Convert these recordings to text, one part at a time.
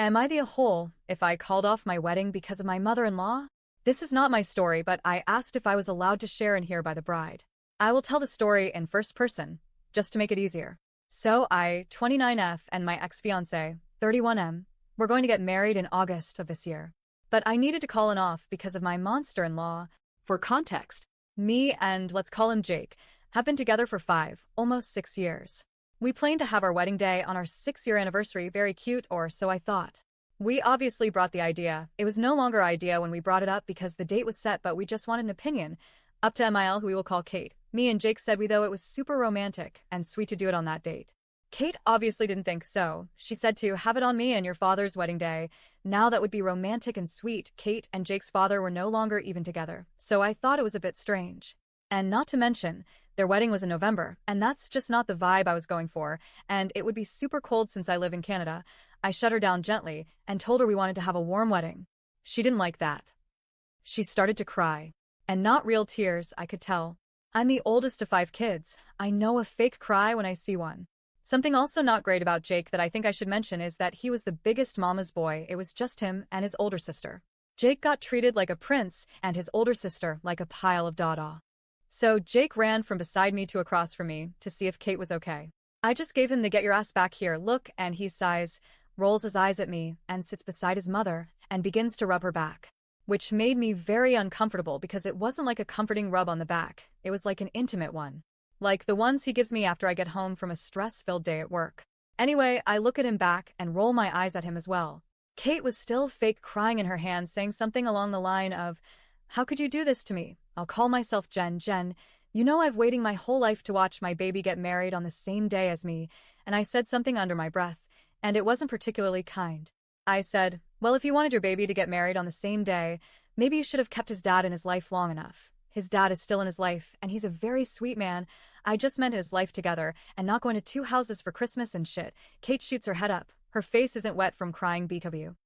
Am I the a-hole if I called off my wedding because of my mother-in-law? This is not my story, but I asked if I was allowed to share and hear by the bride. I will tell the story in first person, just to make it easier. So I, 29F, and my ex-fiancé, 31M, were going to get married in August of this year. But I needed to call it off because of my monster-in-law. For context, Me and, let's call him Jake, have been together for 5, almost 6 years. We planned to have our wedding day on our 6-year anniversary, very cute, or so I thought. We obviously brought the idea. It was no longer idea when we brought it up because the date was set, but we just wanted an opinion. Up to Mil, who we will call Kate. Me and Jake said though it was super romantic and sweet to do it on that date. Kate obviously didn't think so. She said to have it on me and your father's wedding day. Now that would be romantic and sweet. Kate and Jake's father were no longer even together, so I thought it was a bit strange. And not to mention, their wedding was in November, and that's just not the vibe I was going for, and it would be super cold since I live in Canada. I shut her down gently and told her we wanted to have a warm wedding. She didn't like that. She started to cry. And not real tears, I could tell. I'm the oldest of 5 kids. I know a fake cry when I see one. Something also not great about Jake that I think I should mention is that he was the biggest mama's boy. It was just him and his older sister. Jake got treated like a prince and his older sister like a pile of dada. So Jake ran from beside me to across from me to see if Kate was okay. I just gave him the get your ass back here look, and he sighs, rolls his eyes at me, and sits beside his mother and begins to rub her back. Which made me very uncomfortable because it wasn't like a comforting rub on the back, it was like an intimate one. Like the ones he gives me after I get home from a stress-filled day at work. Anyway, I look at him back and roll my eyes at him as well. Kate was still fake crying in her hand, saying something along the line of, "How could you do this to me? I'll call myself Jen. Jen, you know I've waiting my whole life to watch my baby get married on the same day as me," and I said something under my breath, and it wasn't particularly kind. I said, well, if you wanted your baby to get married on the same day, maybe you should have kept his dad in his life long enough. His dad is still in his life, and he's a very sweet man. I just meant his life together, and not going to 2 houses for Christmas and shit. Kate shoots her head up. Her face isn't wet from crying BW.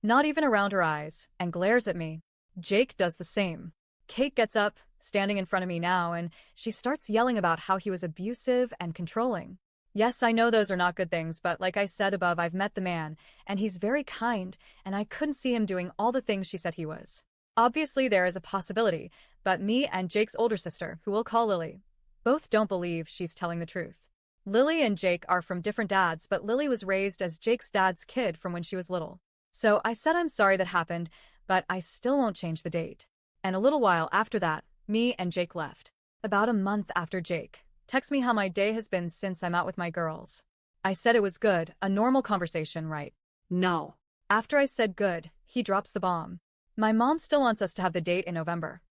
Not even around her eyes, and glares at me. Jake does the same. Kate gets up, standing in front of me now, and she starts yelling about how he was abusive and controlling. Yes, I know those are not good things, but like I said above, I've met the man, and he's very kind, and I couldn't see him doing all the things she said he was. Obviously, there is a possibility, but me and Jake's older sister, who we'll call Lily, both don't believe she's telling the truth. Lily and Jake are from different dads, but Lily was raised as Jake's dad's kid from when she was little. So I said I'm sorry that happened, but I still won't change the date. And a little while after that, me and Jake left. About a month after Jake text me how my day has been since I'm out with my girls. I said it was good, a normal conversation, right? no. After I said good, he drops the bomb. My mom still wants us to have the date in November.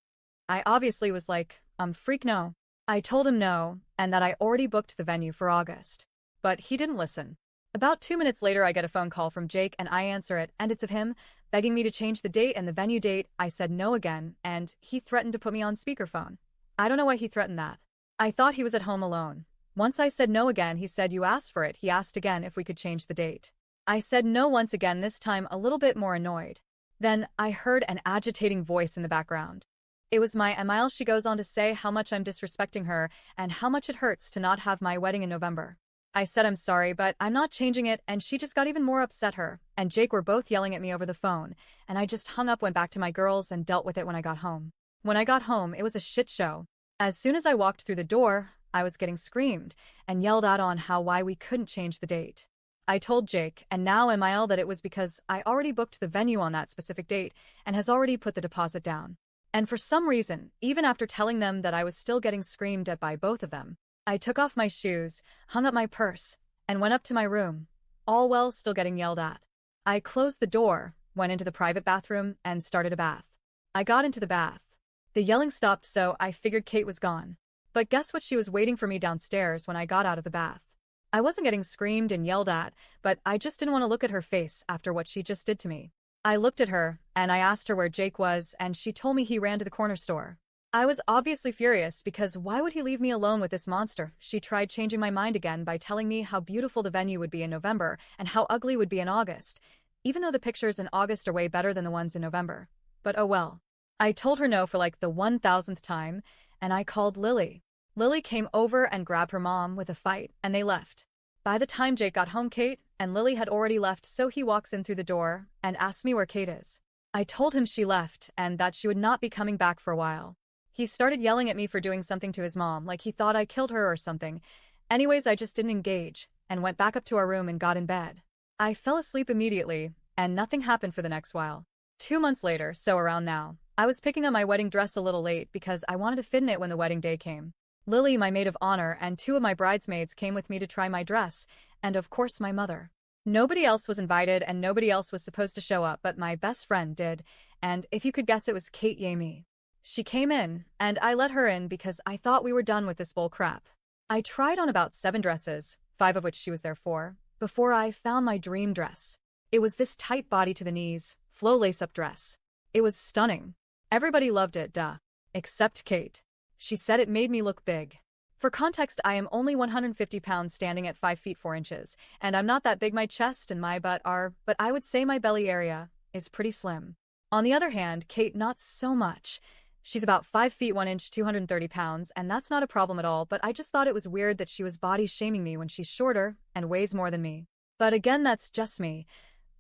I obviously was like, freak no. I told him no, and that I already booked the venue for August. But he didn't listen. About 2 minutes later, I get a phone call from Jake and I answer it, and it's of him, begging me to change the date and the venue date. I said no again, and he threatened to put me on speakerphone. I don't know why he threatened that. I thought he was at home alone. Once I said no again, he said you asked for it. He asked again if we could change the date. I said no once again, this time a little bit more annoyed. Then I heard an agitating voice in the background. It was my Emile. She goes on to say how much I'm disrespecting her and how much it hurts to not have my wedding in November. I said I'm sorry, but I'm not changing it, and she just got even more upset. Her and Jake were both yelling at me over the phone, and I just hung up, went back to my girls, and dealt with it when I got home. When I got home, it was a shit show. As soon as I walked through the door, I was getting screamed and yelled at on why we couldn't change the date. I told Jake, and now Emile, that it was because I already booked the venue on that specific date and has already put the deposit down. And for some reason, even after telling them that I was still getting screamed at by both of them, I took off my shoes, hung up my purse, and went up to my room, all while still getting yelled at. I closed the door, went into the private bathroom, and started a bath. I got into the bath. The yelling stopped, so I figured Kate was gone. But guess what? She was waiting for me downstairs when I got out of the bath. I wasn't getting screamed and yelled at, but I just didn't want to look at her face after what she just did to me. I looked at her, and I asked her where Jake was, and she told me he ran to the corner store. I was obviously furious because why would he leave me alone with this monster? She tried changing my mind again by telling me how beautiful the venue would be in November and how ugly would be in August, even though the pictures in August are way better than the ones in November. But oh well. I told her no for like the 1000th time, and I called Lily. Lily came over and grabbed her mom with a fight, and they left. By the time Jake got home, Kate and Lily had already left, so he walks in through the door and asks me where Kate is. I told him she left and that she would not be coming back for a while. He started yelling at me for doing something to his mom, like he thought I killed her or something. Anyways, I just didn't engage and went back up to our room and got in bed. I fell asleep immediately, and nothing happened for the next while. 2 months later, so around now, I was picking up my wedding dress a little late because I wanted to fit in it when the wedding day came. Lily, my maid of honor, and 2 of my bridesmaids came with me to try my dress, and of course my mother. Nobody else was invited and nobody else was supposed to show up, but my best friend did, and if you could guess, it was Kate Yamie. She came in, and I let her in because I thought we were done with this bull crap. I tried on about 7 dresses, 5 of which she was there for, before I found my dream dress. It was this tight body to the knees, flow lace-up dress. It was stunning. Everybody loved it, duh. Except Kate. She said it made me look big. For context, I am only 150 pounds standing at 5 feet 4 inches, and I'm not that big. My chest and my butt are, but I would say my belly area is pretty slim. On the other hand, Kate, not so much. She's about 5 feet 1 inch, 230 pounds, and that's not a problem at all, but I just thought it was weird that she was body shaming me when she's shorter and weighs more than me. But again, that's just me.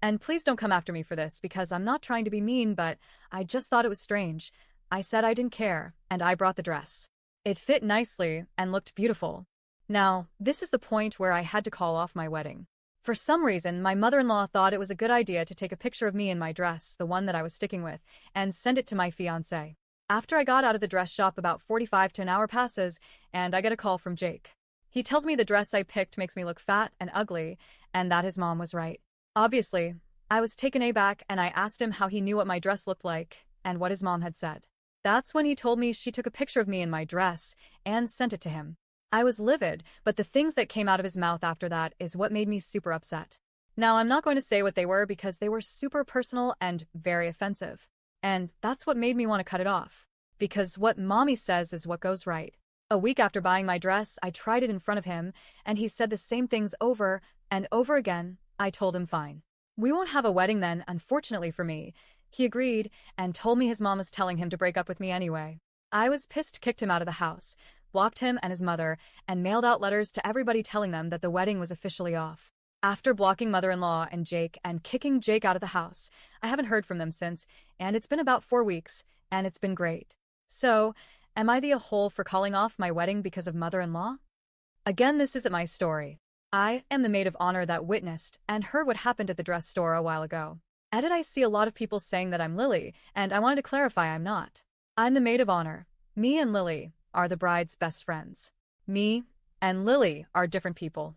And please don't come after me for this because I'm not trying to be mean, but I just thought it was strange. I said I didn't care, and I brought the dress. It fit nicely and looked beautiful. Now, this is the point where I had to call off my wedding. For some reason, my mother-in-law thought it was a good idea to take a picture of me in my dress, the one that I was sticking with, and send it to my fiancé. After I got out of the dress shop, about 45 to an hour passes, and I get a call from Jake. He tells me the dress I picked makes me look fat and ugly, and that his mom was right. Obviously, I was taken aback, and I asked him how he knew what my dress looked like and what his mom had said. That's when he told me she took a picture of me in my dress and sent it to him. I was livid, but the things that came out of his mouth after that is what made me super upset. Now, I'm not going to say what they were because they were super personal and very offensive. And that's what made me want to cut it off. Because what mommy says is what goes right. A week after buying my dress, I tried it in front of him, and he said the same things over and over again. I told him fine. We won't have a wedding then, unfortunately for me. He agreed and told me his mom was telling him to break up with me anyway. I was pissed, kicked him out of the house, blocked him and his mother, and mailed out letters to everybody telling them that the wedding was officially off. After blocking mother-in-law and Jake and kicking Jake out of the house, I haven't heard from them since, and it's been about 4 weeks, and it's been great. So, am I the a-hole for calling off my wedding because of mother-in-law? Again, this isn't my story. I am the maid of honor that witnessed and heard what happened at the dress store a while ago. Edit, I see a lot of people saying that I'm Lily, and I wanted to clarify I'm not. I'm the maid of honor. Me and Lily are the bride's best friends. Me and Lily are different people.